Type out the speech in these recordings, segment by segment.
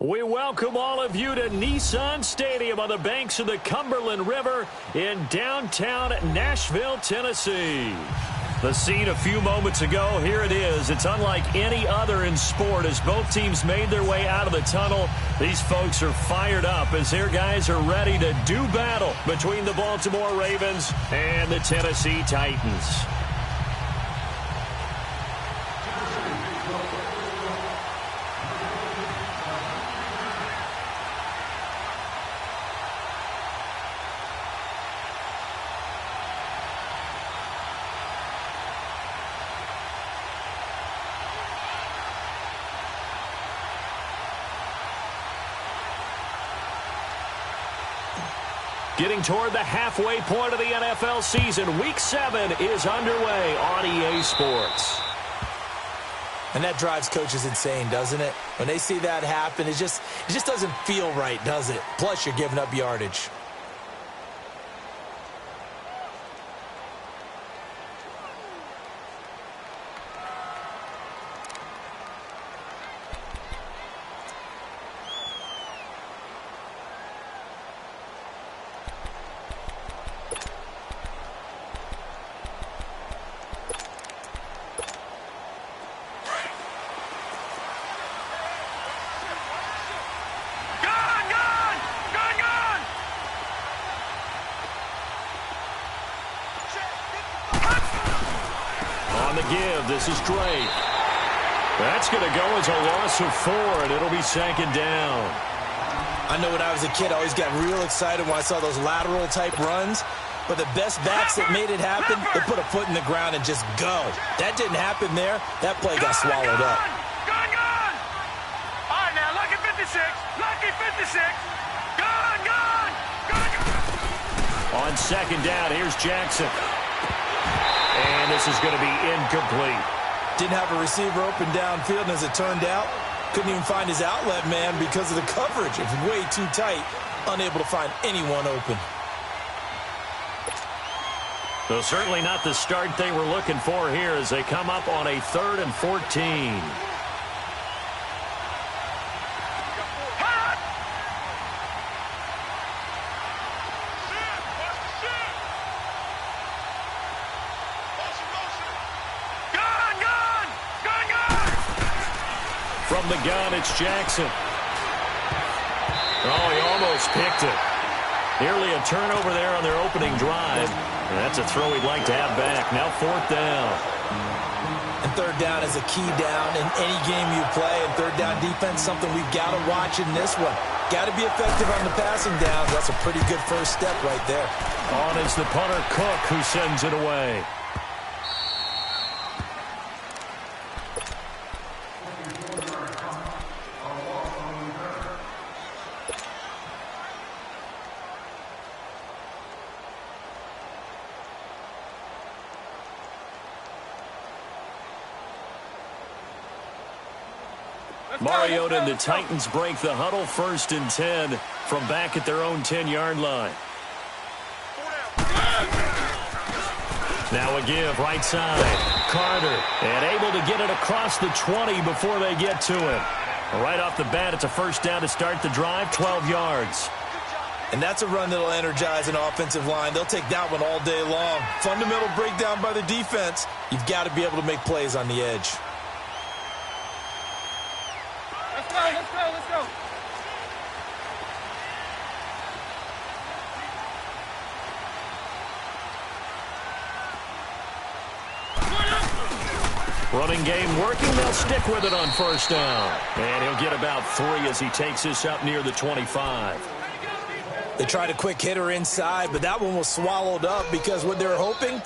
We welcome all of you to Nissan Stadium on the banks of the Cumberland River in downtown Nashville, Tennessee. The scene a few moments ago, here it is. It's unlike any other in sport as both teams made their way out of the tunnel. These folks are fired up as their guys are ready to do battle between the Baltimore Ravens and the Tennessee Titans. Getting toward the halfway point of the NFL season, Week 7 is underway on EA Sports. And that drives coaches insane, doesn't it? When they see that happen, it just doesn't feel right, does it? Plus, you're giving up yardage. This is Drake. That's going to go as a loss of 4, and it'll be 2nd down. I know when I was a kid, I always got real excited when I saw those lateral-type runs. But the best backs that made it happen, they put a foot in the ground and just go. That didn't happen there. That play got swallowed up. Gone! All right, now, lucky 56. Lucky 56. Gone! On 2nd down, here's Jackson. And this is going to be incomplete. Didn't have a receiver open downfield, and as it turned out, couldn't even find his outlet man because of the coverage. It was way too tight, unable to find anyone open. So certainly not the start they were looking for here as they come up on a 3rd and 14. From the gun, it's Jackson. Oh, he almost picked it. Nearly a turnover there on their opening drive. And that's a throw he'd like to have back. Now 4th down. And 3rd down is a key down in any game you play. And 3rd down defense, something we've got to watch in this one. Got to be effective on the passing downs. That's a pretty good first step right there. On is the punter, Cook, who sends it away. Mariota and the Titans break the huddle, 1st and 10 from back at their own 10-yard line. Now a give, right side. Carter, and able to get it across the 20 before they get to him. Right off the bat, it's a 1st down to start the drive, 12 yards. And that's a run that'll energize an offensive line. They'll take that one all day long. Fundamental breakdown by the defense. You've got to be able to make plays on the edge. Let's go. Running game working. They'll stick with it on 1st down. And he'll get about 3 as he takes this up near the 25. They tried a quick hitter inside, but that one was swallowed up because what they're hoping,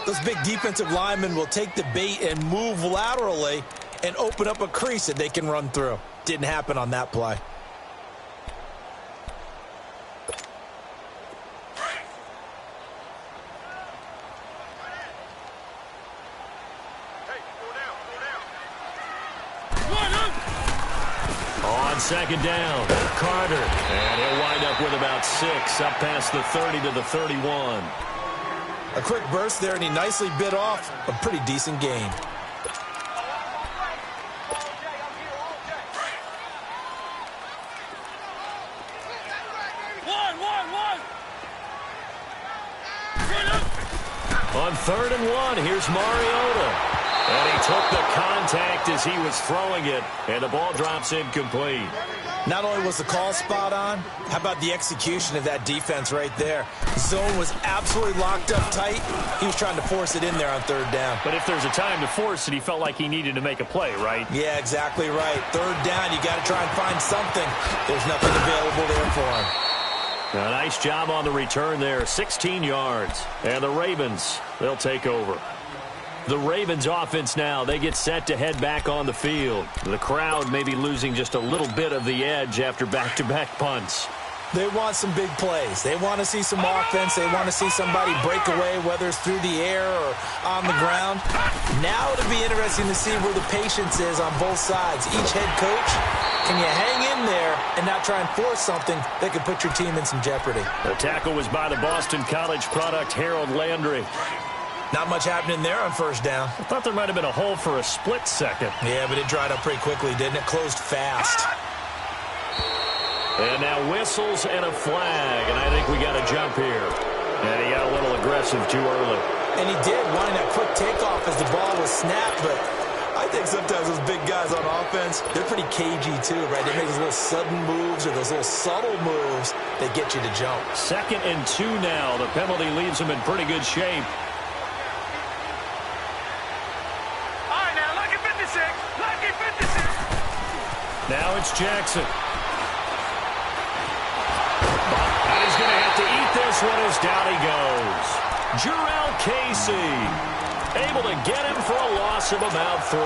those big defensive linemen will take the bait and move laterally and open up a crease that they can run through. Didn't happen on that play. On 2nd down, Carter. And he'll wind up with about 6, up past the 30 to the 31. A quick burst there, and he nicely bit off a pretty decent gain. On 3rd and 1, here's Mariota. And he took the contact as he was throwing it, and the ball drops incomplete. Not only was the call spot on, how about the execution of that defense right there? Zone was absolutely locked up tight. He was trying to force it in there on 3rd down. But if there's a time to force it, he felt like he needed to make a play, right? Yeah, exactly right. 3rd down, you got to try and find something. There's nothing available there for him. A nice job on the return there, 16 yards. And the Ravens, they'll take over. The Ravens offense now, they get set to head back on the field. The crowd may be losing just a little bit of the edge after back-to-back punts. They want some big plays. They want to see some offense. They want to see somebody break away, whether it's through the air or on the ground. Now it'll be interesting to see where the patience is on both sides. Each head coach, can you hang in there and not try and force something that could put your team in some jeopardy? The tackle was by the Boston College product, Harold Landry. Not much happening there on 1st down. I thought there might have been a hole for a split second. Yeah, but it dried up pretty quickly, didn't it? Closed fast. And now whistles and a flag, and I think we got a jump here. And he got a little aggressive too early. And he did, wanting that quick takeoff as the ball was snapped, but I think sometimes those big guys on offense, they're pretty cagey too, right? They make those little sudden moves or those little subtle moves that get you to jump. 2nd and 2 now. The penalty leaves him in pretty good shape. All right, now, lucky 56. Lucky 56. Now it's Jackson. And he's going to have to eat this one as down he goes. Jurrell Casey able to get him for a loss of about 3.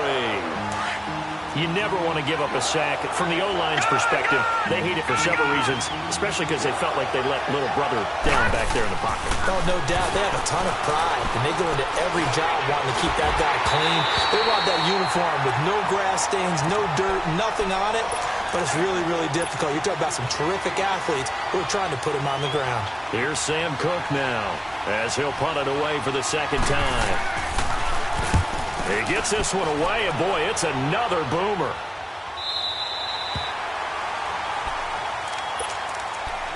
You never want to give up a sack. From the O-line's perspective, they hate it for several reasons, especially because they felt like they let little brother down back there in the pocket. Oh, no doubt. They have a ton of pride, and they go into every job wanting to keep that guy clean. They want that uniform with no grass stains, no dirt, nothing on it. But it's really, really difficult. You're talking about some terrific athletes who are trying to put him on the ground. Here's Sam Cook now, as he'll punt it away for the 2nd time. He gets this one away, and boy, it's another boomer.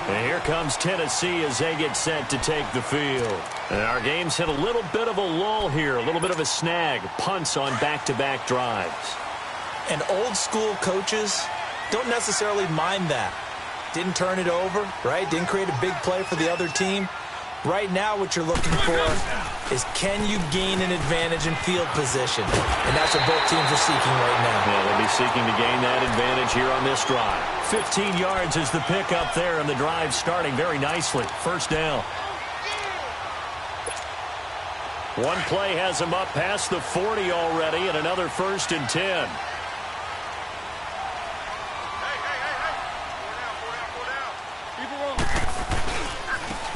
And here comes Tennessee as they get set to take the field. And our game's hit a little bit of a lull here, a little bit of a snag. Punts on back-to-back drives. And old-school coaches don't necessarily mind that. Didn't turn it over, right? Didn't create a big play for the other team. Right now what you're looking for is, can you gain an advantage in field position? And that's what both teams are seeking right now. Yeah, they'll be seeking to gain that advantage here on this drive. 15 yards is the pickup there, and the drive starting very nicely. 1st down. One play has him up past the 40 already, and another 1st and 10.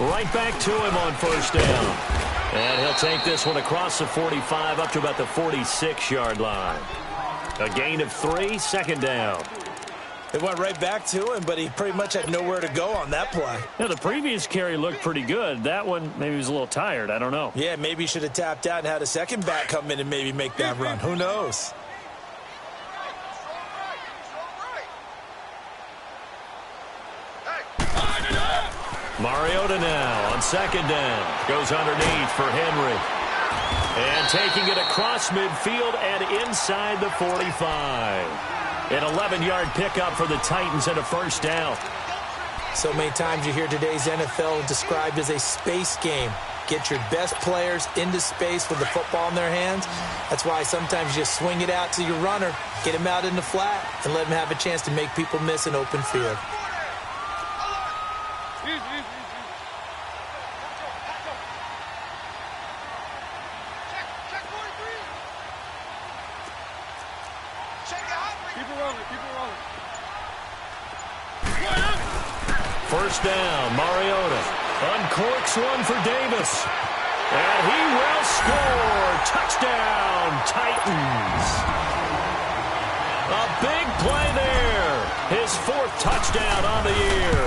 Right back to him on 1st down. And he'll take this one across the 45 up to about the 46-yard line. A gain of 3, 2nd down. It went right back to him, but he pretty much had nowhere to go on that play. Yeah, the previous carry looked pretty good. That one, maybe he was a little tired. I don't know. Yeah, maybe he should have tapped out and had a second back come in and maybe make that run. Who knows? Mariota now on 2nd down. Goes underneath for Henry. And taking it across midfield and inside the 45. An 11-yard pickup for the Titans and a 1st down. So many times you hear today's NFL described as a space game. Get your best players into space with the football in their hands. That's why sometimes you just swing it out to your runner, get him out in the flat, and let him have a chance to make people miss an open field. First down, Mariota uncorks one for Davis. And he will score. Touchdown, Titans. A big play there. His 4th touchdown on the year.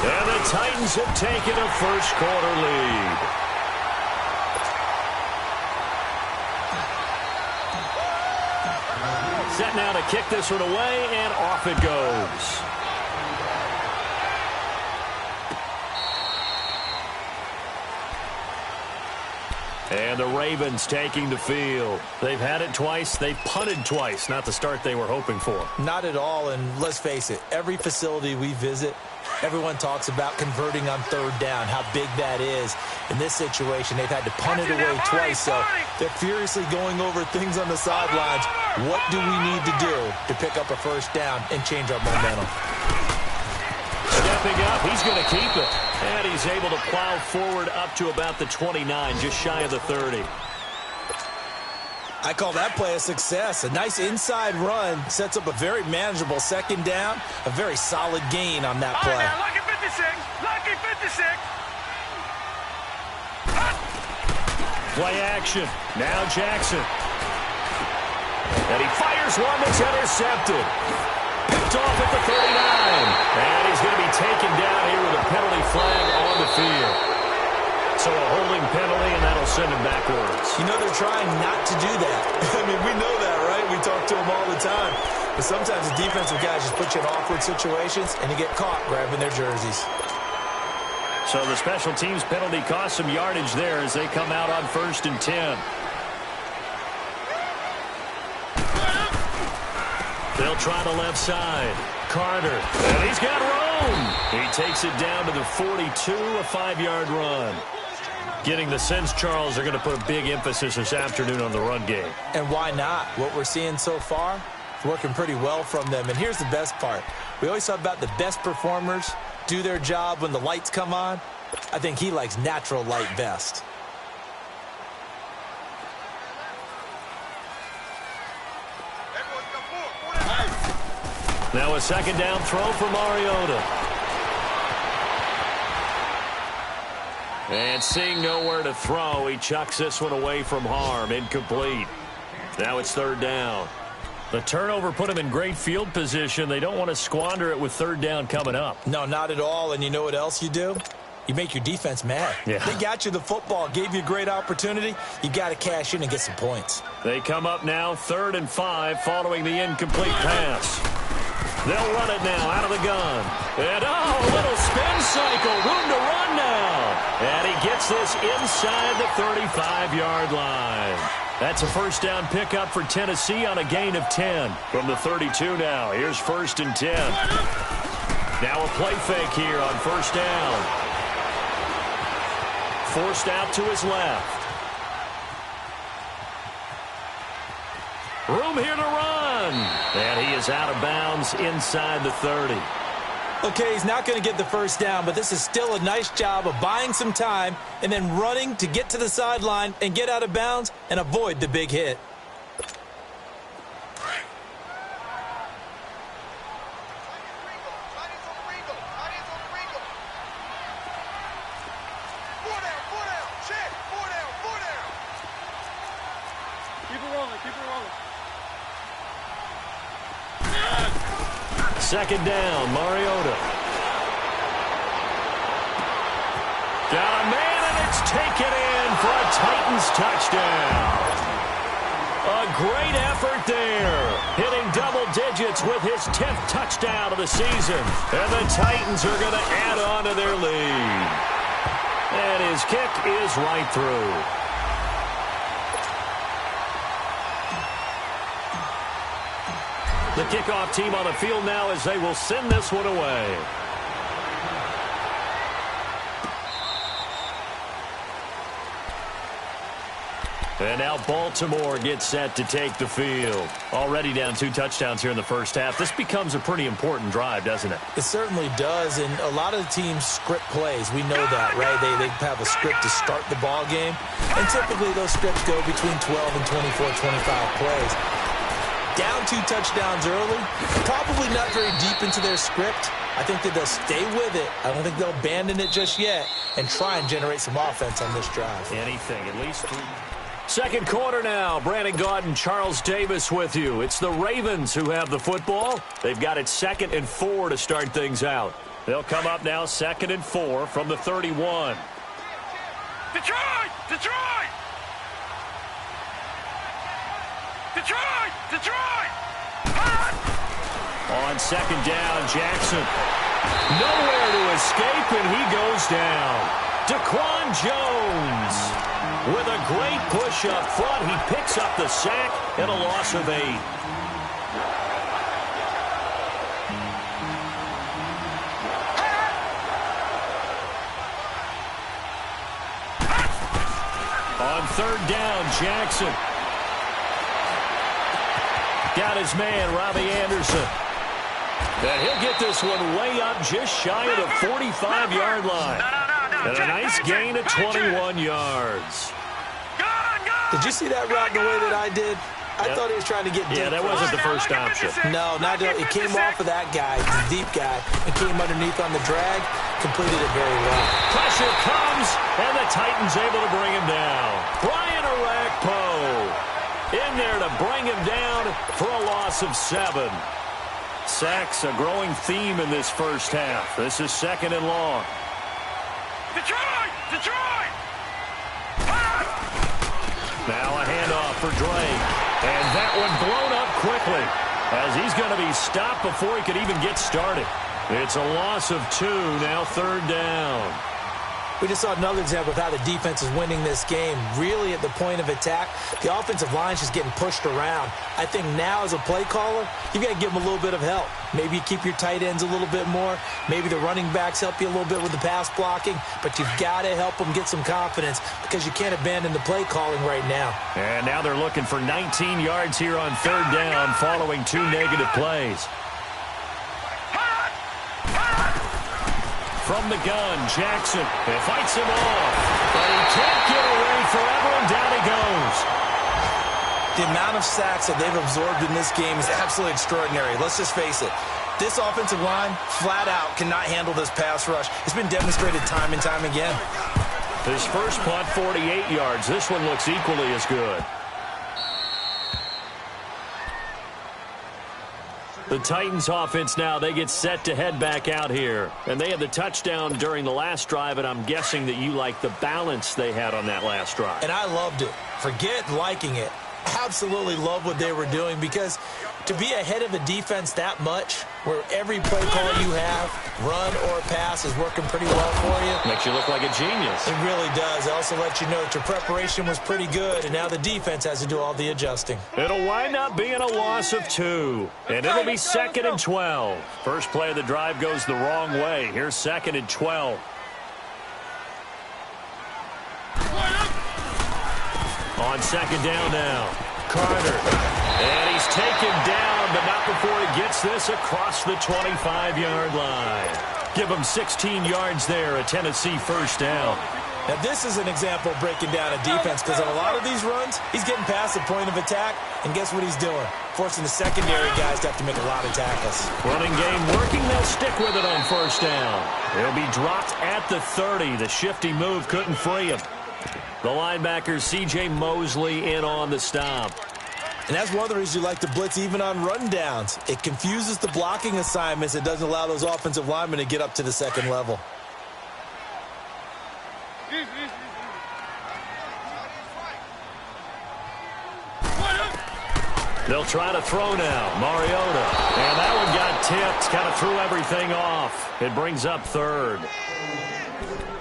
And the Titans have taken a first-quarter lead. Set now to kick this one away, and off it goes. And the Ravens taking the field. They've had it twice. They've punted twice. Not the start they were hoping for. Not at all, and let's face it, every facility we visit, everyone talks about converting on third down, how big that is. In this situation, they've had to punt it away twice, so they're furiously going over things on the sidelines. What do we need to do to pick up a first down and change our momentum? Stepping up, he's going to keep it. And he's able to plow forward up to about the 29, just shy of the 30. I call that play a success. A nice inside run sets up a very manageable second down, a very solid gain on that play. All right, now, lucky 56. Lucky 56. Play action. Now Jackson. And he fires one that's intercepted. Picked off at the 39. And he's going to be taken down here with a penalty flag on the field. So a holding penalty, and that'll send him backwards. You know, they're trying not to do that. I mean, we know that, right? We talk to them all the time. But sometimes the defensive guys just put you in awkward situations, and you get caught grabbing their jerseys. So the special teams penalty cost some yardage there as they come out on 1st and 10. They'll try the left side. Carter. And he's got room. He takes it down to the 42, a 5-yard run. Getting the sense, Charles, they're going to put a big emphasis this afternoon on the run game. And why not? What we're seeing so far, it's working pretty well from them. And here's the best part. We always talk about the best performers do their job when the lights come on. I think he likes natural light best. Now a second down throw for Mariota. And seeing nowhere to throw, he chucks this one away from harm. Incomplete. Now it's 3rd down. The turnover put him in great field position. They don't want to squander it with 3rd down coming up. No, not at all. And you know what else you do? You make your defense mad. Yeah. They got you the football, gave you a great opportunity. You got to cash in and get some points. They come up now 3rd and 5 following the incomplete pass. They'll run it now out of the gun. And, a little spin cycle. Room to run now. And he gets this inside the 35-yard line. That's a first down pickup for Tennessee on a gain of 10 from the 32 now. Here's 1st and 10. Now a play fake here on 1st down. Forced out to his left. Room here to run. And he is out of bounds inside the 30. Okay, he's not going to get the first down, but this is still a nice job of buying some time and then running to get to the sideline and get out of bounds and avoid the big hit. Second down, Mariota. Got a man, and it's taken in for a Titans touchdown. A great effort there. Hitting double digits with his 10th touchdown of the season. And the Titans are going to add on to their lead. And his kick is right through. The kickoff team on the field now as they will send this one away. And now Baltimore gets set to take the field. Already down 2 touchdowns here in the first half. This becomes a pretty important drive, doesn't it? It certainly does, and a lot of the teams script plays. We know that, right? They have a script to start the ball game, and typically those scripts go between 12 and 24, 25 plays. Down 2 touchdowns early, probably not very deep into their script. I think that they'll stay with it. I don't think they'll abandon it just yet and try and generate some offense on this drive. Anything, at least 3. Second quarter now. Brandon Gaudin, Charles Davis with you. It's the Ravens who have the football. They've got it 2nd and 4 to start things out. They'll come up now 2nd and 4 from the 31. Detroit! Detroit! Detroit! Detroit! On 2nd down, Jackson. Nowhere to escape, and he goes down. Daquan Jones. With a great push up front, he picks up the sack and a loss of 8. On third down, Jackson. Got his man, Robbie Anderson. And he'll get this one way up just shy of the 45-yard line. And a nice gain of 21 yards. Did you see that route the way that I did? I thought he was trying to get deep. Yeah, that wasn't the first option. No, not it came off of that guy, the deep guy, and came underneath on the drag, completed it very well. Pressure comes, and the Titans able to bring him down. Brian Orakpo in there to bring him down for a loss of 7. Sacks, a growing theme in this first half. This is 2nd and long. Detroit! Now a handoff for Drake. And that one blown up quickly as he's going to be stopped before he could even get started. It's a loss of 2, now 3rd down. We just saw another example of how the defense is winning this game. Really at the point of attack, the offensive line's just getting pushed around. I think now as a play caller, you've got to give them a little bit of help. Maybe you keep your tight ends a little bit more. Maybe the running backs help you a little bit with the pass blocking. But you've got to help them get some confidence because you can't abandon the play calling right now. And now they're looking for 19 yards here on 3rd down following 2 negative plays. From the gun, Jackson. It fights him off. But he can't get away forever, and down he goes. The amount of sacks that they've absorbed in this game is absolutely extraordinary. Let's just face it. This offensive line, flat out, cannot handle this pass rush. It's been demonstrated time and time again. His first punt, 48 yards. This one looks equally as good. The Titans offense now, they get set to head back out here. And they had the touchdown during the last drive, and I'm guessing that you like the balance they had on that last drive. And I loved it. Forget liking it. Absolutely love what they were doing because to be ahead of a defense that much, where every play call you have, run or pass, is working pretty well for you. Makes you look like a genius. It really does. It also lets you know that your preparation was pretty good, and now the defense has to do all the adjusting. It'll wind up being a loss of 2, and it'll be 2nd and 12. First play of the drive goes the wrong way. Here's 2nd and 12. On 2nd down now, Carter. And he's taken down, but not before he gets this across the 25-yard line. Give him 16 yards there, a Tennessee first down. Now, this is an example of breaking down a defense because on a lot of these runs, he's getting past the point of attack, and guess what he's doing? Forcing the secondary guys to have to make a lot of tackles. Running game working, they'll stick with it on first down. He'll be dropped at the 30. The shifty move couldn't free him. The linebacker, C.J. Mosley, in on the stop. And that's one of the reasons you like to blitz even on rundowns. It confuses the blocking assignments. It doesn't allow those offensive linemen to get up to the second level. They'll try to throw now. Mariota. And that one got tipped. Kind of threw everything off. It brings up 3rd.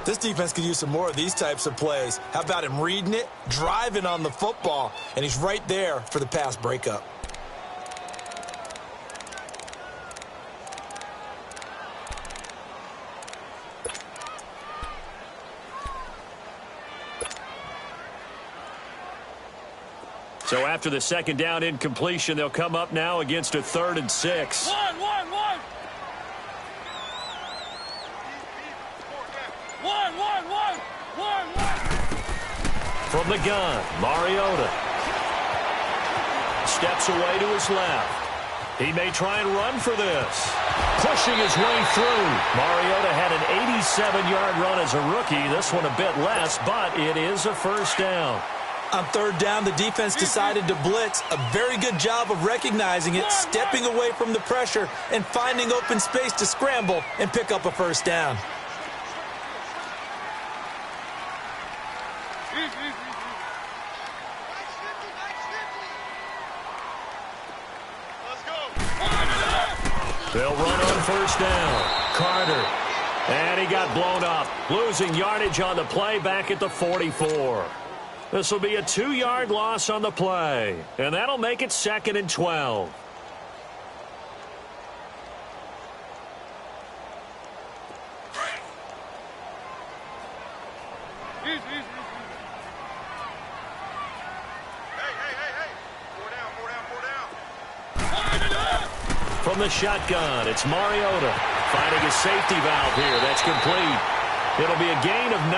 This defense could use some more of these types of plays. How about him reading it, driving on the football, and he's right there for the pass breakup. So after the 2nd down incompletion, they'll come up now against a 3rd and 6. One. From the gun, Mariota. Steps away to his left. He may try and run for this. Pushing his way through. Mariota had an 87-yard run as a rookie. This one a bit less, but it is a first down. On 3rd down, the defense decided to blitz. A very good job of recognizing it, stepping away from the pressure, and finding open space to scramble and pick up a first down. They'll run on first down. Carter. And he got blown up. Losing yardage on the play back at the 44. This will be a 2-yard loss on the play, and that'll make it 2nd and 12. From the shotgun, it's Mariota finding a safety valve here. That's complete. It'll be a gain of 9,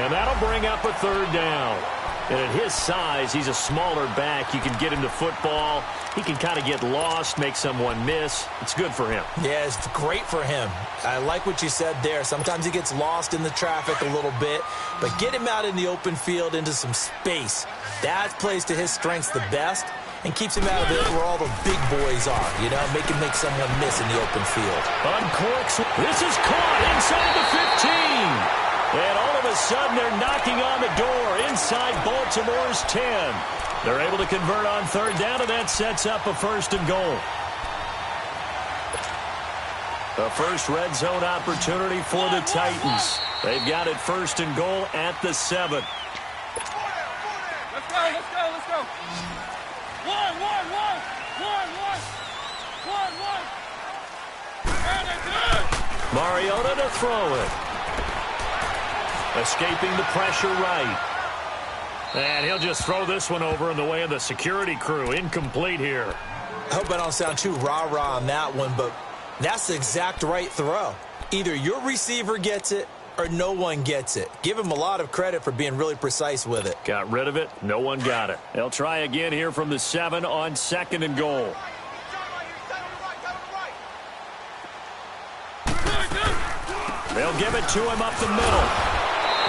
and that'll bring up a 3rd down. And at his size, he's a smaller back. You can get him to football. He can kind of get lost, make someone miss. It's good for him. Yeah, it's great for him. I like what you said there. Sometimes he gets lost in the traffic a little bit, but get him out in the open field into some space. That plays to his strengths the best and keeps him out of it where all the big boys are, you know, make someone miss in the open field. Uncorks. This is caught inside the 15. And all of a sudden, they're knocking on the door inside Baltimore's 10. They're able to convert on 3rd down, and that sets up a 1st and goal. The first red zone opportunity for the Titans. They've got it 1st and goal at the 7. Let's go. 1. Mariota to throw it. Escaping the pressure right. And he'll just throw this one over in the way of the security crew. Incomplete here. I hope I don't sound too rah-rah on that one, but that's the exact right throw. Either your receiver gets it or no one gets it. Give him a lot of credit for being really precise with it. Got rid of it. No one got it. They'll try again here from the 7 on 2nd and goal. They'll give it to him up the middle.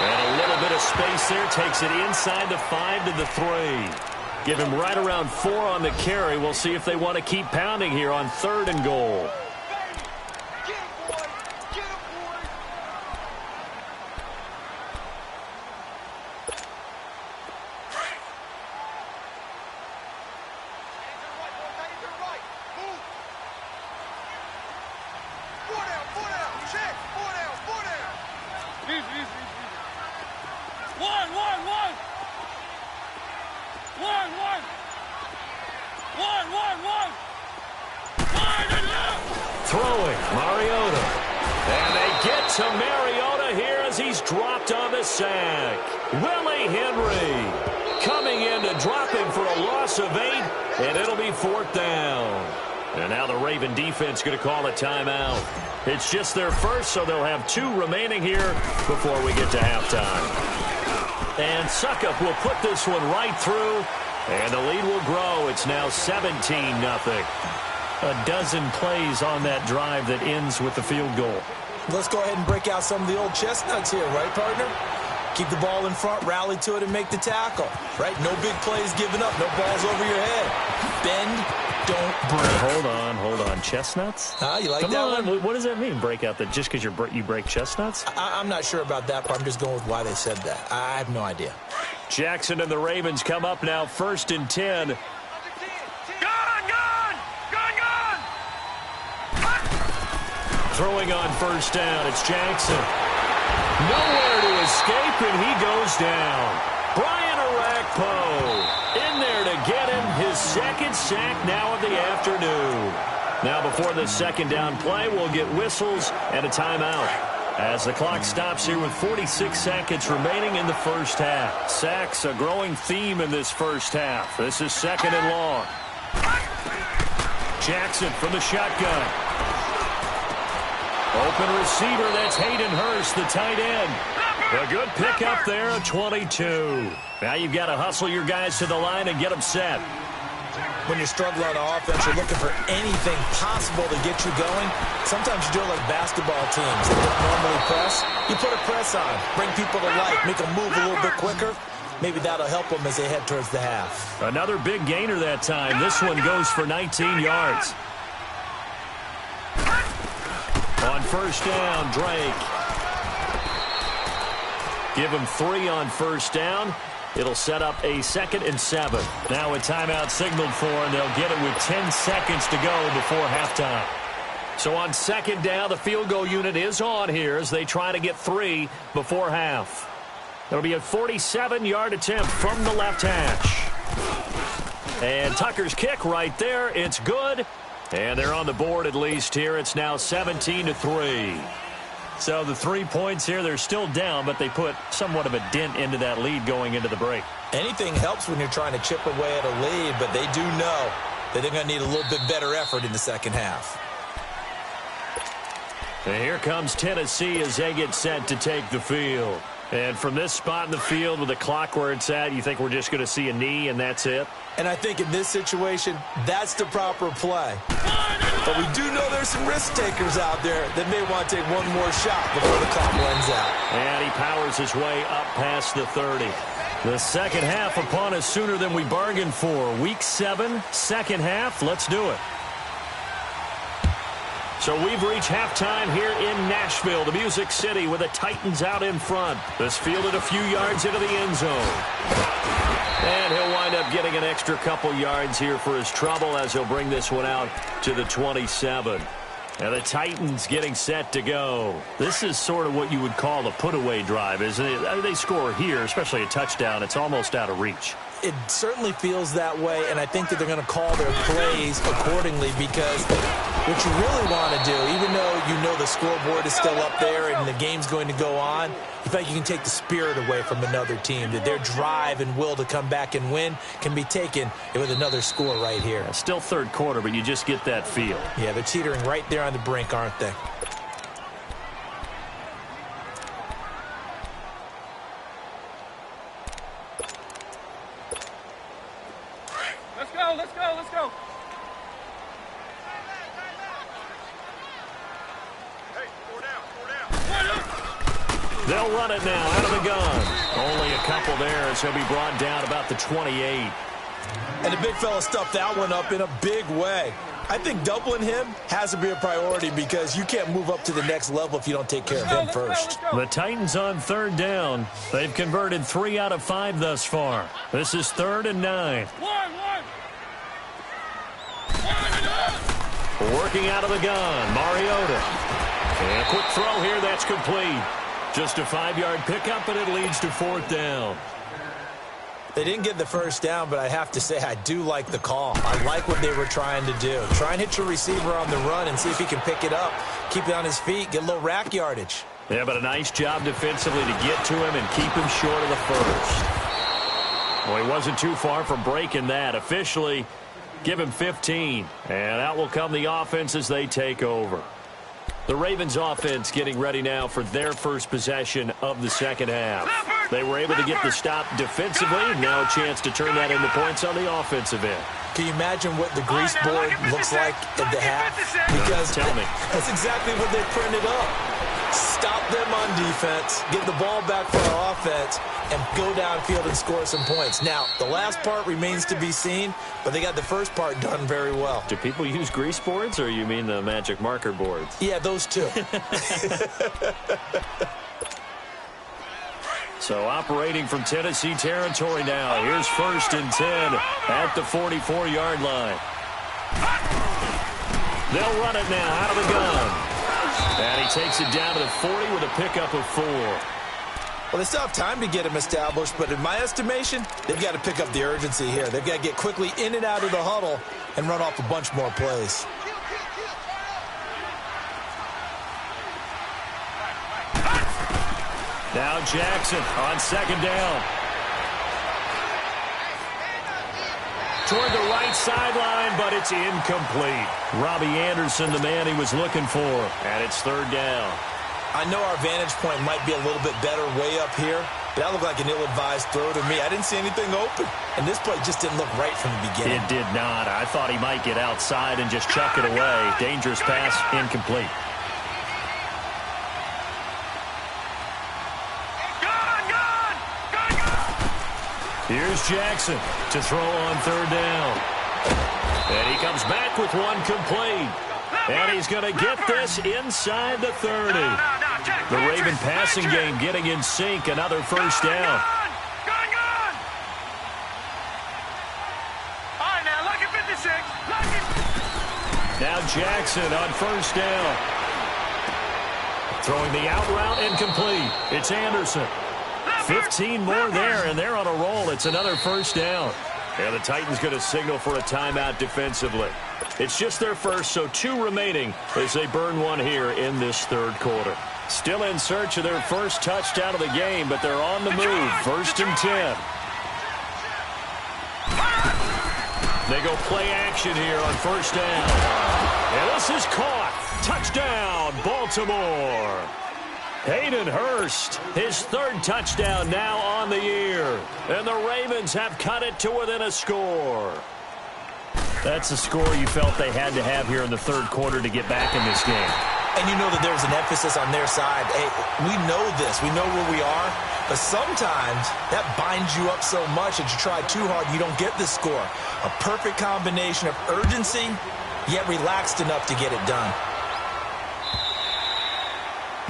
And a little bit of space there. Takes it inside the 5 to the 3. Give him right around 4 on the carry. We'll see if they want to keep pounding here on 3rd and goal. Throwing, Mariota. And they get to Mariota here as he's dropped on the sack. Willie Henry coming in to drop him for a loss of 8, and it'll be 4th down. And now the Raven defense going to call a timeout. It's just their first, so they'll have 2 remaining here before we get to halftime. And Suckup will put this one right through, and the lead will grow. It's now 17-0. A dozen plays on that drive that ends with the field goal. Let's go ahead and break out some of the old chestnuts here, right, partner? Keep the ball in front, rally to it, and make the tackle, right? No big plays given up, no balls over your head. Bend, don't break. Hold on. Chestnuts? You like Come that on. one? What does that mean, break out? That just because you break chestnuts? I'm not sure about that part. I'm just going with why they said that. I have no idea. Jackson and the Ravens come up now 1st and 10. Throwing on 1st down, it's Jackson. Nowhere to escape, and he goes down. Brian Orakpo in there to get him his 2nd sack now of the afternoon. Now before this 2nd down play, we'll get whistles and a timeout. As the clock stops here with 46 seconds remaining in the first half. Sacks a growing theme in this first half. This is 2nd and long. Jackson from the shotgun. Open receiver, that's Hayden Hurst, the tight end. A good pickup there, a 22. Now you've got to hustle your guys to the line and get them set. When you're struggling on offense, you're looking for anything possible to get you going. Sometimes you do it like basketball teams. They don't normally press. You put a press on, bring people to life, make them move a little bit quicker. Maybe that'll help them as they head towards the half. Another big gainer that time. This one goes for 19 yards. On 1st down, Drake. Give him 3 on 1st down. It'll set up a 2nd and 7. Now a timeout signaled for, and they'll get it with 10 seconds to go before halftime. So on 2nd down, the field goal unit is on here as they try to get 3 before half. It'll be a 47-yard attempt from the left hash. And Tucker's kick right there. It's good. And they're on the board at least here. It's now 17-3. So the 3 points here, they're still down, but they put somewhat of a dent into that lead going into the break. Anything helps when you're trying to chip away at a lead, but they do know that they're going to need a little bit better effort in the second half. And here comes Tennessee as they get set to take the field. And from this spot in the field with the clock where it's at, you think we're just going to see a knee and that's it? And I think in this situation, that's the proper play. But we do know there's some risk takers out there that may want to take one more shot before the clock runs out. And he powers his way up past the 30. The second half upon us sooner than we bargained for. Week 7, second half. Let's do it. So we've reached halftime here in Nashville, the Music City, with the Titans out in front. This fielded a few yards into the end zone. And he'll wind up getting an extra couple yards here for his trouble as he'll bring this one out to the 27. And the Titans getting set to go. This is sort of what you would call a put-away drive, isn't it? They score here, especially a touchdown. It's almost out of reach. It certainly feels that way, and I think that they're going to call their plays accordingly because what you really want to do, even though you know the scoreboard is still up there and the game's going to go on, you feel like you can take the spirit away from another team, that their drive and will to come back and win can be taken with another score right here. Still third quarter, but you just get that feel. Yeah, they're teetering right there on the brink, aren't they? Let's go, let's go. Hey, four down. They'll run it now out of the gun. Only a couple there as he'll be brought down about the 28. And the big fella stuffed that one up in a big way. I think doubling him has to be a priority because you can't move up to the next level if you don't take care of him first. The Titans on third down. They've converted 3 out of 5 thus far. This is 3rd and 9. Working out of the gun, Mariota. And a quick throw here, that's complete. Just a 5-yard pickup, and it leads to 4th down. They didn't get the first down, but I have to say I do like the call. I like what they were trying to do. Try and hit your receiver on the run and see if he can pick it up, keep it on his feet, get a little rack yardage. Yeah, but a nice job defensively to get to him and keep him short of the first. Well, he wasn't too far from breaking that. Officially, give him 15. And out will come the offense as they take over. The Ravens offense getting ready now for their first possession of the second half. They were able to get the stop defensively. Now a chance to turn that into points on the offensive end. Can you imagine what the grease board looks like at the half? Because tell me. That's exactly what they printed up. Stop them on defense, get the ball back for our offense, and go downfield and score some points. Now, the last part remains to be seen, but they got the first part done very well. Do people use grease boards, or you mean the magic marker boards? Yeah, those two. So operating from Tennessee territory now. Here's 1st and 10 at the 44-yard line. They'll run it now out of the gun. And he takes it down to the 40 with a pickup of 4. Well, they still have time to get him established, but in my estimation, they've got to pick up the urgency here. They've got to get quickly in and out of the huddle and run off a bunch more plays. Now Jackson on 2nd down. Toward the right sideline, but it's incomplete. Robbie Anderson, the man he was looking for, and it's 3rd down. I know our vantage point might be a little bit better way up here, but that looked like an ill-advised throw to me. I didn't see anything open, and this play just didn't look right from the beginning. It did not. I thought he might get outside and just chuck it away. Dangerous pass, incomplete. Here's Jackson to throw on 3rd down. And he comes back with one complete. And he's going to get this inside the 30. The Raven passing game getting in sync. Another 1st down. All right, now, look at 56. Now Jackson on 1st down. Throwing the out route incomplete. It's Anderson. 15 more there, and they're on a roll. It's another first down. And the Titans going to signal for a timeout defensively. It's just their first, so 2 remaining as they burn one here in this third quarter. Still in search of their first touchdown of the game, but they're on the move. First and 10. They go play action here on first down. And this is caught. Touchdown, Baltimore. Hayden Hurst, his 3rd touchdown now on the year. And the Ravens have cut it to within a score. That's the score you felt they had to have here in the third quarter to get back in this game. And you know that there's an emphasis on their side. Hey, we know this. We know where we are. But sometimes that binds you up so much that you try too hard, you don't get the score. A perfect combination of urgency, yet relaxed enough to get it done.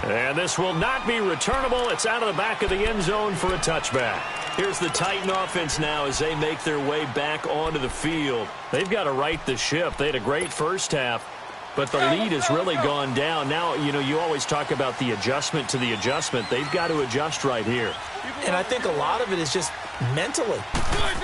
And this will not be returnable. It's out of the back of the end zone for a touchback. Here's the Titan offense now as they make their way back onto the field. They've got to right the ship. They had a great first half, but the lead has really gone down. Now, you know, you always talk about the adjustment to the adjustment. They've got to adjust right here. And I think a lot of it is just mentally.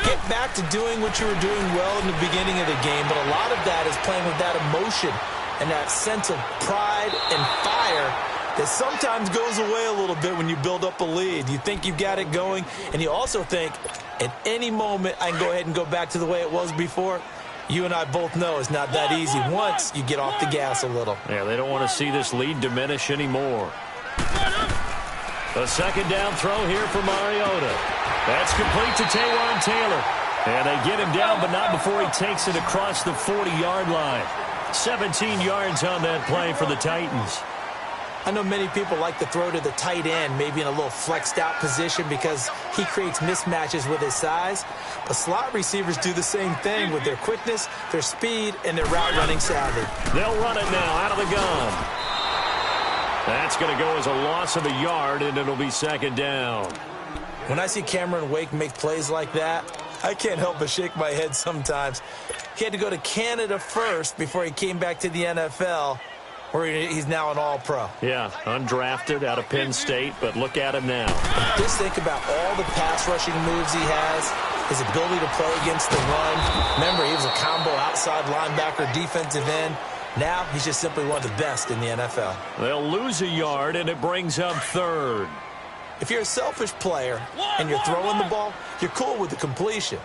Get back to doing what you were doing well in the beginning of the game, but a lot of that is playing with that emotion and that sense of pride and fire that sometimes goes away a little bit when you build up a lead. You think you've got it going, and you also think at any moment I can go ahead and go back to the way it was before. You and I both know it's not that easy once you get off the gas a little. Yeah, they don't want to see this lead diminish anymore. A second down throw here for Mariota. That's complete to Taywan Taylor. And they get him down, but not before he takes it across the 40-yard line. 17 yards on that play for the Titans. I know many people like to throw to the tight end, maybe in a little flexed out position because he creates mismatches with his size. But slot receivers do the same thing with their quickness, their speed, and their route running savvy. They'll run it now out of the gun. That's going to go as a loss of a yard, and it'll be second down. When I see Cameron Wake make plays like that, I can't help but shake my head sometimes. He had to go to Canada first before he came back to the NFL, where he's now an All-Pro. Yeah, undrafted out of Penn State, but look at him now. Just think about all the pass rushing moves he has, his ability to play against the run. Remember, he was a combo outside linebacker, defensive end. Now he's just simply one of the best in the NFL. They'll lose a yard, and it brings up third. If you're a selfish player and you're throwing the ball, you're cool with the completion.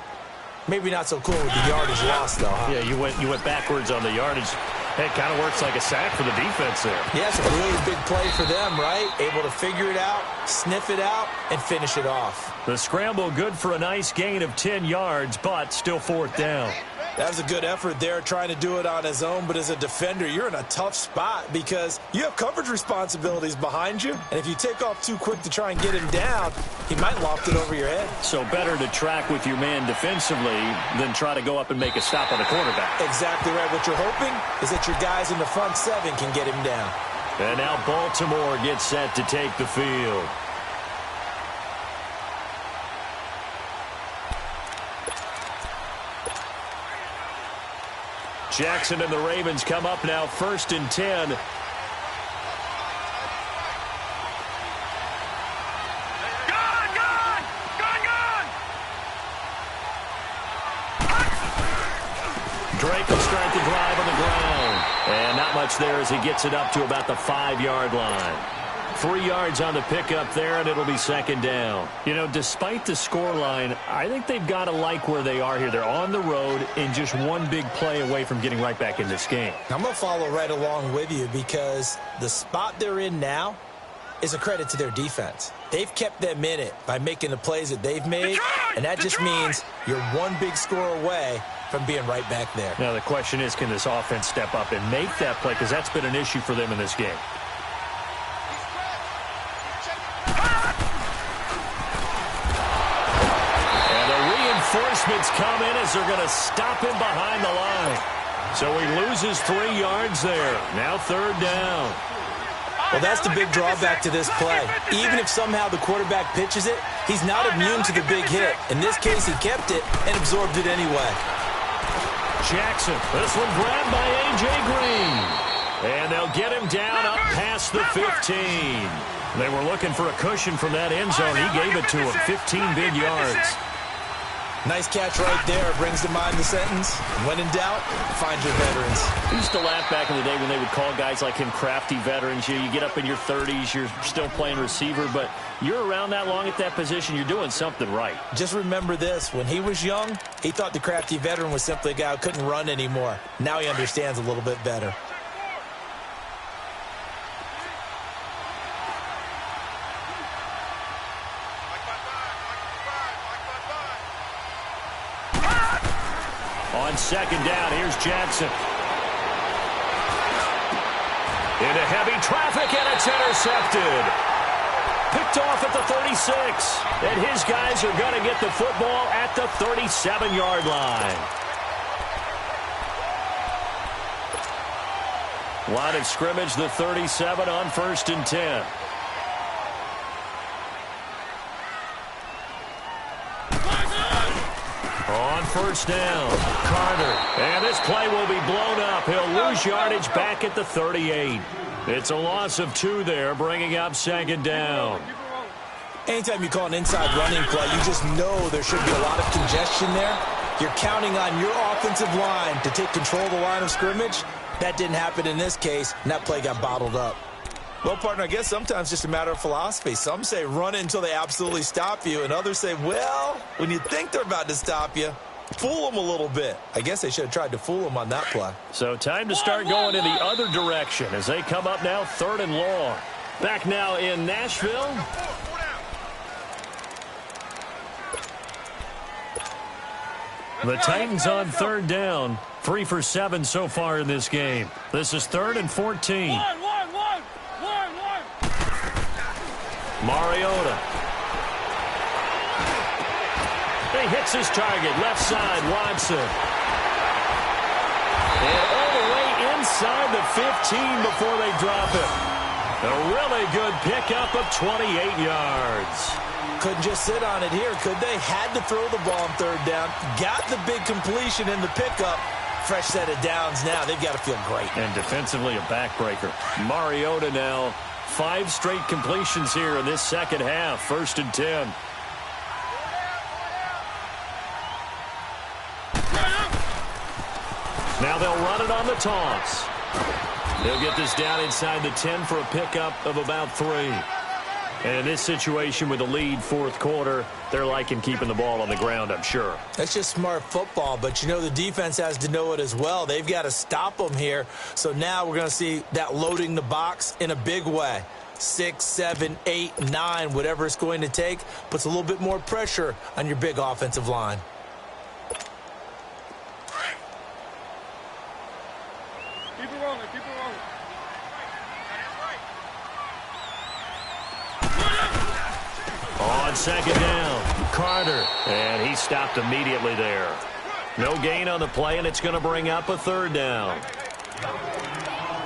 Maybe not so cool with the yardage loss, though, huh? Yeah, you went backwards on the yardage. It kind of works like a sack for the defense there. Yeah, it's a really big play for them, right? Able to figure it out, sniff it out, and finish it off. The scramble good for a nice gain of 10 yards, but still fourth down. That was a good effort there, trying to do it on his own. But as a defender, you're in a tough spot because you have coverage responsibilities behind you. And if you take off too quick to try and get him down, he might loft it over your head. So better to track with your man defensively than try to go up and make a stop on the quarterback. Exactly right. What you're hoping is that your guys in the front seven can get him down. And now Baltimore gets set to take the field. Jackson and the Ravens come up now, first and 10. Drake will start the drive on the ground. And not much there as he gets it up to about the 5-yard line. 3 yards on the pickup there, and it'll be second down. You know, despite the scoreline, I think they've got to like where they are here. They're on the road and just one big play away from getting right back in this game. I'm going to follow right along with you because the spot they're in now is a credit to their defense. They've kept them in it by making the plays that they've made, and that just means you're one big score away from being right back there. Now the question is, can this offense step up and make that play? Because that's been an issue for them in this game. And the reinforcements come in as they're going to stop him behind the line. So he loses 3 yards there. Now third down. Well, that's the big drawback to this play. Even if somehow the quarterback pitches it, he's not immune to the big hit. In this case, he kept it and absorbed it anyway. Jackson, this one grabbed by A.J. Green. And they'll get him down up past the 15. They were looking for a cushion from that end zone. He gave it to him, 15 big yards. Nice catch right there. Brings to mind the sentence, when in doubt, find your veterans. I used to laugh back in the day when they would call guys like him crafty veterans. You get up in your 30s, you're still playing receiver, but you're around that long at that position, you're doing something right. Just remember this. When he was young, he thought the crafty veteran was simply a guy who couldn't run anymore. Now he understands a little bit better. On second down, here's Jackson. Into heavy traffic, and it's intercepted. Picked off at the 36. And his guys are going to get the football at the 37-yard line. Line of scrimmage, the 37 on 1st and 10. On first down, Carter. And this play will be blown up. He'll lose yardage back at the 38. It's a loss of 2 there, bringing up second down. Anytime you call an inside running play, you just know there should be a lot of congestion there. You're counting on your offensive line to take control of the line of scrimmage. That didn't happen in this case, and that play got bottled up. Well, partner, I guess sometimes just a matter of philosophy. Some say run it until they absolutely stop you, and others say, well, when you think they're about to stop you, fool them a little bit. I guess they should have tried to fool them on that play. So time to start going in the other direction as they come up now 3rd and long. Back now in Nashville. The Titans on 3rd down. 3 for 7 so far in this game. This is 3rd and 14. Mariota. He hits his target, left side, Watson. And all the way inside the 15 before they drop it. A really good pickup of 28 yards. Couldn't just sit on it here, could they? Had to throw the ball on 3rd down. Got the big completion in the pickup. Fresh set of downs now. They've got to feel great. And defensively a backbreaker. Mariota now. 5 straight completions here in this second half. 1st and 10. Now they'll run it on the toss. They'll get this down inside the 10 for a pickup of about 3. And in this situation with the lead 4th quarter, they're liking keeping the ball on the ground, I'm sure. That's just smart football, but you know the defense has to know it as well. They've got to stop them here. So now we're going to see that loading the box in a big way. 6, 7, 8, 9, whatever it's going to take, puts a little bit more pressure on your big offensive line. Keep it rolling, keep it rolling. On second down, Carter. And he stopped immediately there. No gain on the play, and it's going to bring up a 3rd down.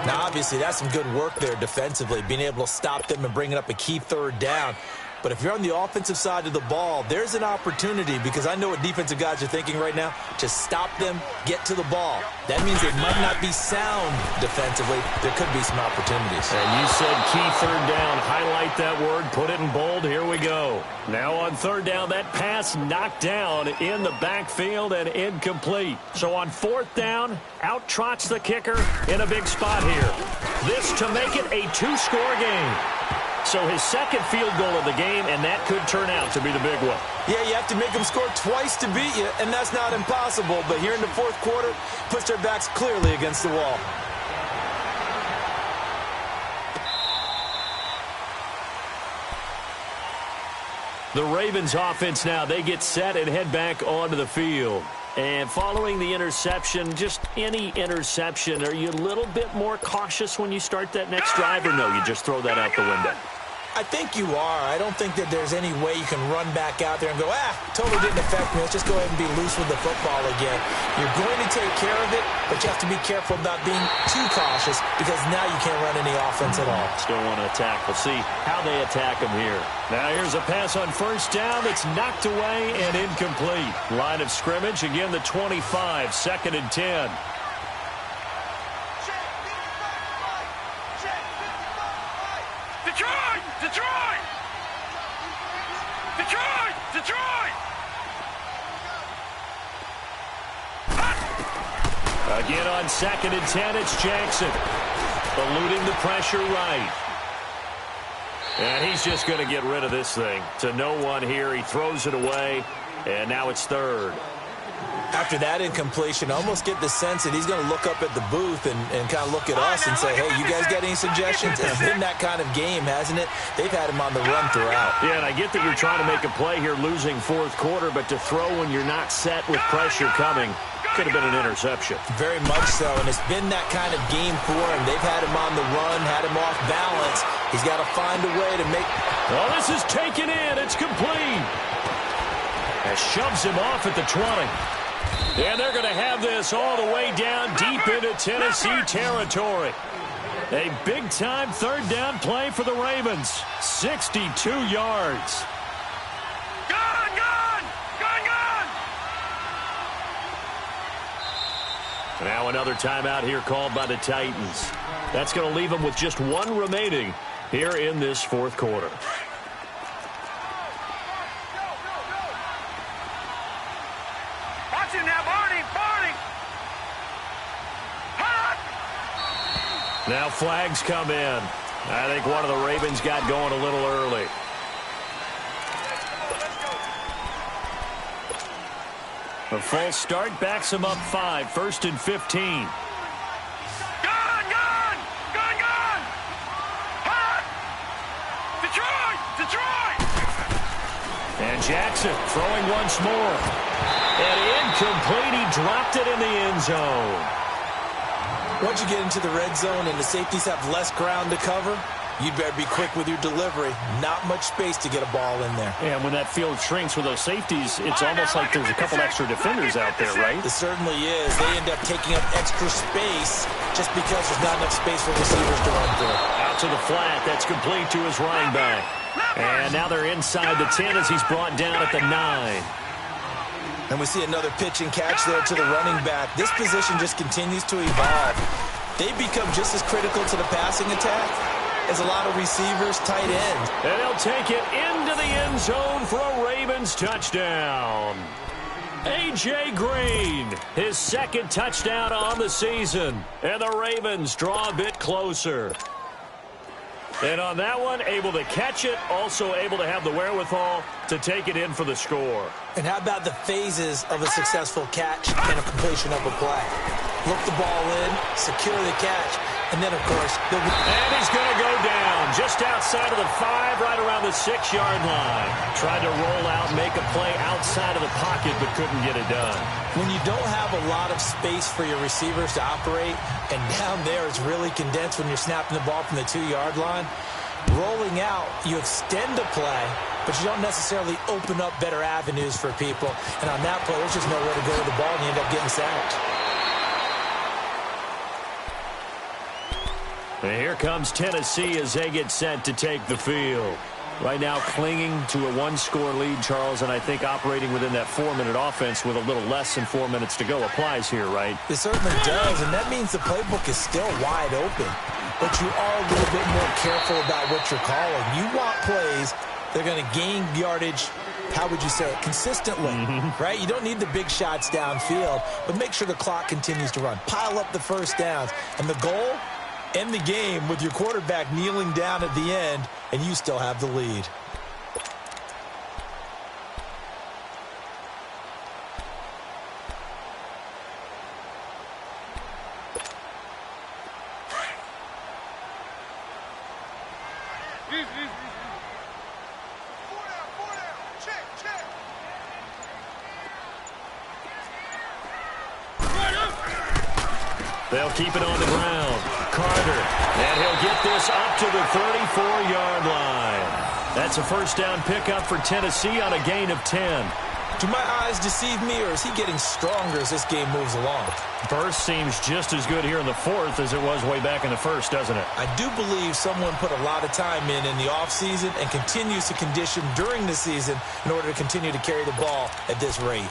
Now, obviously, that's some good work there defensively, being able to stop them and bringing up a key 3rd down. But if you're on the offensive side of the ball, there's an opportunity, because I know what defensive guys are thinking right now. Just stop them, get to the ball. That means they might not be sound defensively. There could be some opportunities. And you said key 3rd down. Highlight that word. Put it in bold. Here we go. Now on 3rd down, that pass knocked down in the backfield and incomplete. So on 4th down, out trots the kicker in a big spot here. This to make it a 2-score game. So his 2nd field goal of the game, and that could turn out to be the big one. Yeah, you have to make them score twice to beat you, and that's not impossible. But here in the 4th quarter, puts their backs clearly against the wall. The Ravens offense now, they get set and head back onto the field. And following the interception, just any interception, are you a little bit more cautious when you start that next drive, or no, you just throw that out the window? I think you are. I don't think that there's any way you can run back out there and go, totally didn't affect me. Let's just go ahead and be loose with the football again. You're going to take care of it, but you have to be careful about being too cautious, because now you can't run any offense at all. Still want to attack. We'll see how they attack them here. Now here's a pass on 1st down that's knocked away and incomplete. Line of scrimmage, again the 25, 2nd and 10. Again on 2nd and 10, it's Jackson. Eluding the pressure right. And he's just going to get rid of this thing. To no one here. He throws it away, and now it's 3rd. After that incompletion, I almost get the sense that he's going to look up at the booth and kind of look at us and say, hey, you guys got any suggestions? It's been that kind of game, hasn't it? They've had him on the run throughout. Yeah, and I get that you're trying to make a play here losing 4th quarter, but to throw when you're not set with pressure coming could have been an interception. Very much so, and it's been that kind of game for him. They've had him on the run, had him off balance. He's got to find a way to make... Oh, this is taken in. It's complete. That shoves him off at the 20. And they're going to have this all the way down deep into Tennessee territory. A big-time 3rd down play for the Ravens. 62 yards. Now another timeout here called by the Titans. That's going to leave them with just 1 remaining here in this 4th quarter. Watch it now, Barney. Now flags come in. I think one of the Ravens got going a little early. A false start backs him up 5. 1st and 15. Gun! Detroit! And Jackson throwing once more. And incomplete. He dropped it in the end zone. Once you get into the red zone and the safeties have less ground to cover, you'd better be quick with your delivery. Not much space to get a ball in there. And when that field shrinks with those safeties, it's almost like there's a couple extra defenders out there, right? It certainly is. They end up taking up extra space just because there's not enough space for receivers to run through. Out to the flat. That's complete to his running back. And now they're inside the 10 as he's brought down at the 9. And we see another pitch and catch there to the running back. This position just continues to evolve. They become just as critical to the passing attack as a lot of receivers, tight ends. And he'll take it into the end zone for a Ravens touchdown. A.J. Green, his 2nd touchdown on the season. And the Ravens draw a bit closer. And on that one, able to catch it, also able to have the wherewithal to take it in for the score. And how about the phases of a successful catch and a completion of a play? Look the ball in, secure the catch, and then, of course, and he's going to go down just outside of the 5, right around the 6-yard line. Tried to roll out, make a play outside of the pocket, but couldn't get it done. When you don't have a lot of space for your receivers to operate, and down there it's really condensed when you're snapping the ball from the 2-yard line, rolling out, you extend the play, but you don't necessarily open up better avenues for people. And on that play, there's just nowhere to go with the ball, and you end up getting sacked. And here comes Tennessee as they get set to take the field. Right now clinging to a 1-score lead, Charles, and I think operating within that 4-minute offense with a little less than 4 minutes to go applies here, right? It certainly does, and that means the playbook is still wide open. But you are a little bit more careful about what you're calling. You want plays that are going to gain yardage, how would you say it, consistently, right? You don't need the big shots downfield, but make sure the clock continues to run. Pile up the first downs, and the goal, end the game with your quarterback kneeling down at the end, and you still have the lead. They'll keep it on the ground. Carter, and he'll get this up to the 34-yard line. That's a first down pickup for Tennessee on a gain of 10. Do my eyes deceive me, or is he getting stronger as this game moves along? Burst seems just as good here in the 4th as it was way back in the 1st, doesn't it? I do believe someone put a lot of time in the offseason and continues to condition during the season in order to continue to carry the ball at this rate.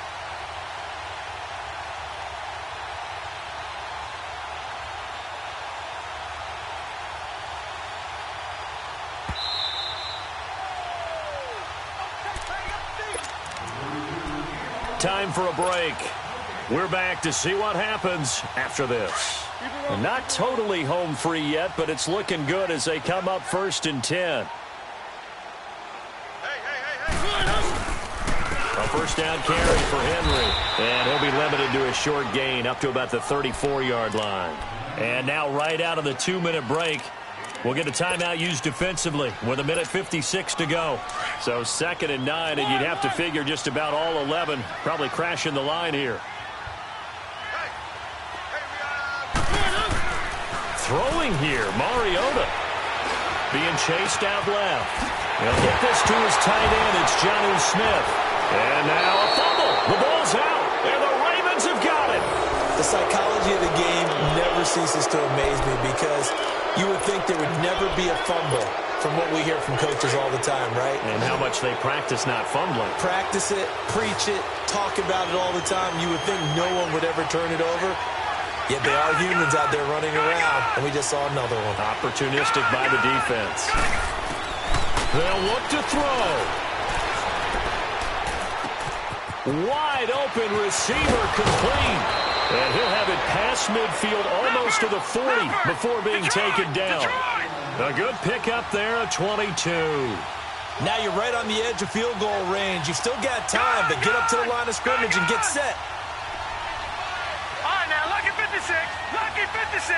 Time for a break. We're back to see what happens after this. Not totally home free yet, but it's looking good as they come up 1st and 10. A first down carry for Henry. And he'll be limited to a short gain up to about the 34-yard line. And now right out of the 2-minute break, we'll get a timeout used defensively with 1:56 to go. So 2nd and 9, and you'd have to figure just about all 11 probably crashing the line here. Throwing here, Mariota being chased out left. He'll get this to his tight end. It's Jonnu Smith. And now a fumble. The ball's out, and the Ravens have got it. The psychology of the game never ceases to amaze me because you would think there would never be a fumble from what we hear from coaches all the time, right? And how much they practice not fumbling. Practice it, preach it, talk about it all the time. You would think no one would ever turn it over. Yet they are humans out there running around, and we just saw another one. Opportunistic by the defense. They'll look to throw. Wide open receiver complete. And he'll have it past midfield almost to the 40 before being taken down. A good pickup there at 22. Now you're right on the edge of field goal range. You've still got time, but get up to the line of scrimmage and get set. All right, now, lucky 56. Lucky 56.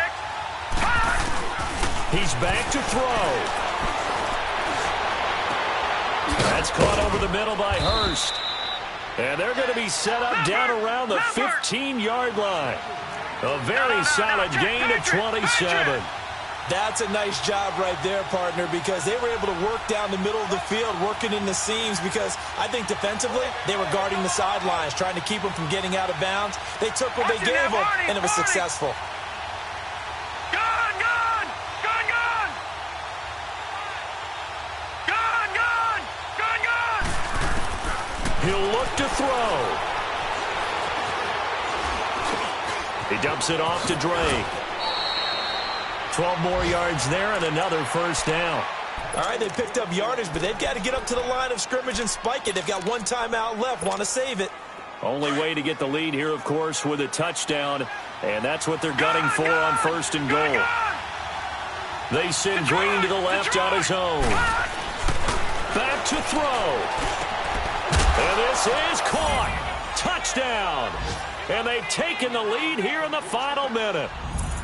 He's back to throw. That's caught over the middle by Hurst. And they're going to be set up down around the 15-yard line. A very solid gain of 27. That's a nice job right there, partner, because they were able to work down the middle of the field, working in the seams, because I think defensively they were guarding the sidelines, trying to keep them from getting out of bounds. They took what they gave them, and it was successful. Gone, gone, gone, gone. Gone, gone, gone, gone. He'll look to throw. He dumps it off to Drake. 12 more yards there and another first down. All right, they picked up yardage, but they've got to get up to the line of scrimmage and spike it. They've got one timeout left, want to save it. Only way to get the lead here, of course, with a touchdown, and that's what they're gunning for on 1st and goal. They send Green to the left on his own. Back to throw. And this is caught. Touchdown. And they've taken the lead here in the final minute.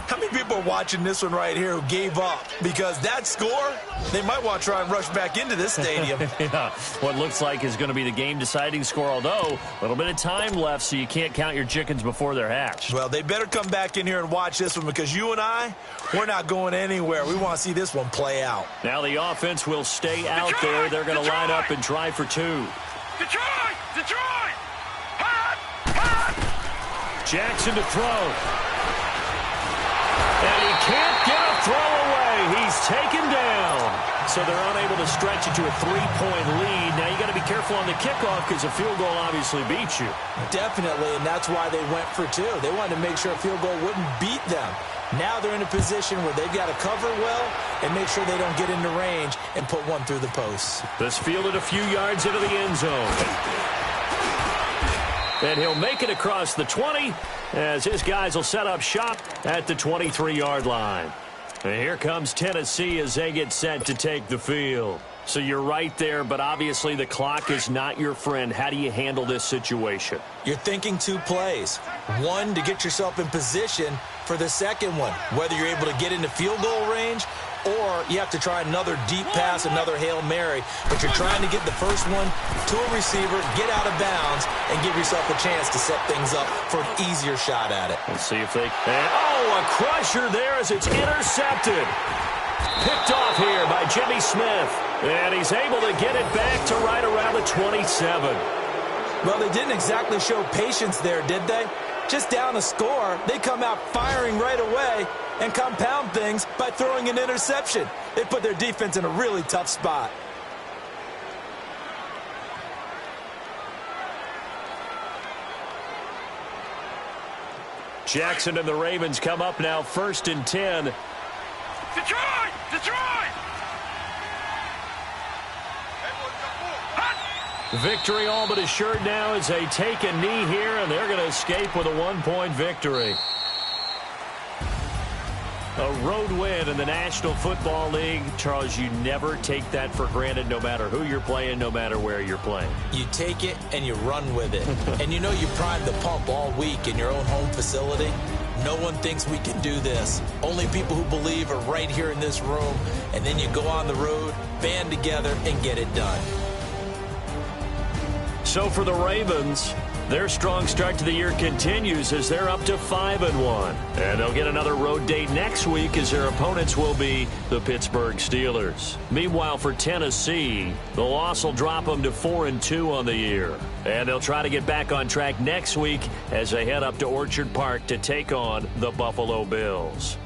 How many people are watching this one right here who gave up? Because that score, they might want to try and rush back into this stadium. Yeah, what looks like is going to be the game-deciding score, although a little bit of time left, so you can't count your chickens before they're hatched. Well, they better come back in here and watch this one because you and I, we're not going anywhere. We want to see this one play out. Now the offense will stay out there. They're going to line up and try for two. Detroit! Detroit! Hot! Hot! Jackson to throw. And he can't get a throw away. He's taken down. So they're unable to stretch it to a 3-point lead. Now you got to be careful on the kickoff because a field goal obviously beats you. Definitely, and that's why they went for two. They wanted to make sure a field goal wouldn't beat them. Now they're in a position where they've got to cover well and make sure they don't get into range and put one through the posts. This fielded a few yards into the end zone. And he'll make it across the 20 as his guys will set up shop at the 23-yard line. And here comes Tennessee as they get set to take the field. So you're right there, but obviously the clock is not your friend. How do you handle this situation? You're thinking two plays. One, to get yourself in position for the second one, whether you're able to get into field goal range or you have to try another deep pass, another Hail Mary. But you're trying to get the first one to a receiver, get out of bounds, and give yourself a chance to set things up for an easier shot at it. Let's see if they can. Oh, a crusher there as it's intercepted. Picked off here by Jimmy Smith. And he's able to get it back to right around the 27. Well, they didn't exactly show patience there, did they? Just down a score, they come out firing right away and compound things by throwing an interception. They put their defense in a really tough spot. Jackson and the Ravens come up now 1st and 10. Detroit! Detroit! Victory all but assured now as they take a knee here, and they're going to escape with a 1-point victory. A road win in the National Football League. Charles, you never take that for granted no matter who you're playing, no matter where you're playing. You take it and you run with it. And you know you primed the pump all week in your own home facility. No one thinks we can do this. Only people who believe are right here in this room. And then you go on the road, band together, and get it done. So for the Ravens, their strong start to the year continues as they're up to 5-1. And they'll get another road date next week as their opponents will be the Pittsburgh Steelers. Meanwhile, for Tennessee, the loss will drop them to 4-2 on the year. And they'll try to get back on track next week as they head up to Orchard Park to take on the Buffalo Bills.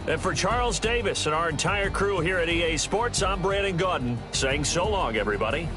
And for Charles Davis and our entire crew here at EA Sports, I'm Brandon Gaudin saying so long, everybody.